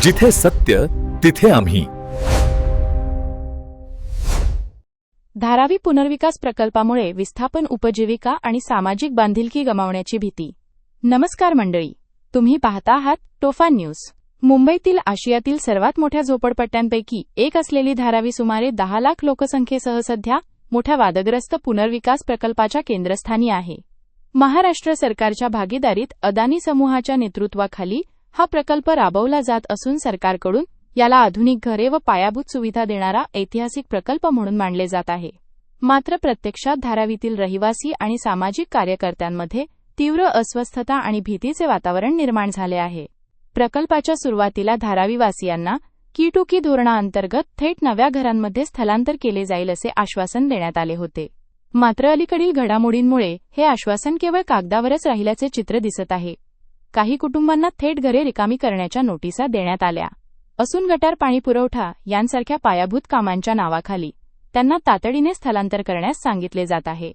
जिथे सत्य तिथे आम्ही. धारावी पुनर्विकास प्रकल्पामुळे विस्थापन, उपजीविका आणि सामाजिक बांधिलकी गमावण्याची भीती. नमस्कार मंडळी, तुम्ही पाहता आहात टोफा न्यूज. मुंबईतील आशियातील सर्वात मोठ्या झोपडपट्ट्यांपैकी एक असलेली धारावी सुमारे 10 लाख लोकसंख्येसह सध्या मोठ्या वादग्रस्त पुनर्विकास प्रकल्पाच्या केंद्रस्थानी आहे. महाराष्ट्र सरकारच्या भागीदारीत अदानी समूहाच्या नेतृत्वाखाली हा प्रकल्प राबवला जात असून सरकारकडून याला आधुनिक घरे व पायाभूत सुविधा देणारा ऐतिहासिक प्रकल्प म्हणून मानले जात आहे. मात्र प्रत्यक्षात धारावीतील रहिवासी आणि सामाजिक कार्यकर्त्यांमध्ये तीव्र अस्वस्थता आणि भीतीचे वातावरण निर्माण झाले आहे. प्रकल्पाच्या सुरुवातीला धारावीवासियांना की धोरणाअंतर्गत थेट नव्या घरांमध्ये स्थलांतर केले जाईल असे आश्वासन देण्यात आले होते. मात्र अलीकडील घडामोडींमुळे हे आश्वासन केवळ कागदावरच राहिल्याचे चित्र दिसत आहे. काही कुटुंबांना थेट घरे रिकामी करण्याच्या नोटिसा देण्यात आल्या असून गटार, पाणी पुरवठा यांसारख्या पायाभूत कामांच्या नावाखाली त्यांना तातडीने स्थलांतर करण्यास सांगितले जात आहे.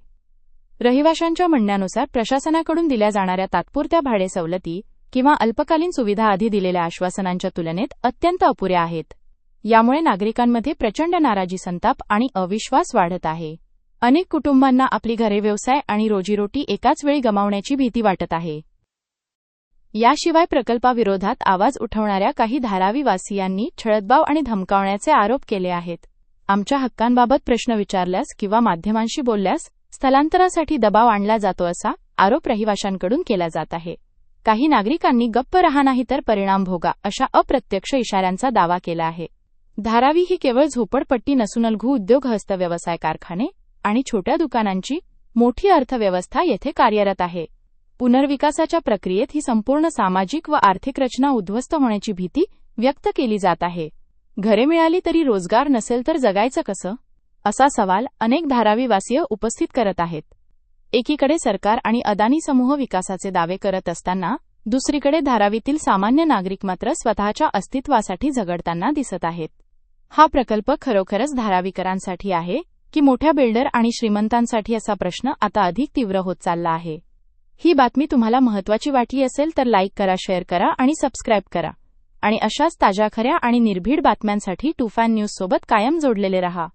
रहिवाशांच्या म्हणण्यानुसार प्रशासनाकडून दिल्या जाणाऱ्या तात्पुरत्या भाडे सवलती किंवा अल्पकालीन सुविधा आधी दिलेल्या आश्वासनांच्या तुलनेत अत्यंत अपुऱ्या आहेत. यामुळे नागरिकांमध्ये प्रचंड नाराजी, संताप आणि अविश्वास वाढत आहे. अनेक कुटुंबांना आपली घरे, व्यवसाय आणि रोजीरोटी एकाच वेळी गमावण्याची भीती वाटत आहे. याशिवाय प्रकल्पाविरोधात आवाज उठवणाऱ्या काही धारावीवासियांनी छळतभाव आणि धमकावण्याचे आरोप केले आहेत. आमच्या हक्कांबाबत प्रश्न विचारल्यास किंवा माध्यमांशी बोलल्यास स्थलांतरासाठी दबाव आणला जातो असा आरोप रहिवाशांकडून केला जात आहे. काही नागरिकांनी गप्प रहा नाही तर परिणाम भोगा अशा अप्रत्यक्ष इशाऱ्यांचा दावा केला आहे. धारावी ही केवळ झोपडपट्टी नसून लघु उद्योग, हस्तव्यवसाय, कारखाने आणि छोट्या दुकानांची मोठी अर्थव्यवस्था येथे कार्यरत आहे. पुनर्विकासाच्या प्रक्रियेत ही संपूर्ण सामाजिक व आर्थिक रचना उद्ध्वस्त होण्याची भीती व्यक्त केली जात आहे. घरे मिळाली तरी रोजगार नसेल तर जगायचं कसं, असा सवाल अनेक धारावीवासीय उपस्थित करत आहेत. एकीकडे सरकार आणि अदानी समूह विकासाचे दावे करत असताना दुसरीकडे धारावीतील सामान्य नागरिक मात्र स्वतःच्या अस्तित्वासाठी झगडताना दिसत आहेत. हा प्रकल्प खरोखरच धारावीकरांसाठी आहे की मोठ्या बिल्डर आणि श्रीमंतांसाठी, असा प्रश्न आता अधिक तीव्र होत चालला आहे. ही बातमी तुम्हाला महत्त्वाची वाटली असेल तर लाईक करा, शेअर करा आणि सबस्क्राईब करा. आणि अशाच ताज्या, खऱ्या आणि निर्भीड बातम्यांसाठी टोफा न्यूज सोबत कायम जोडलेले रहा.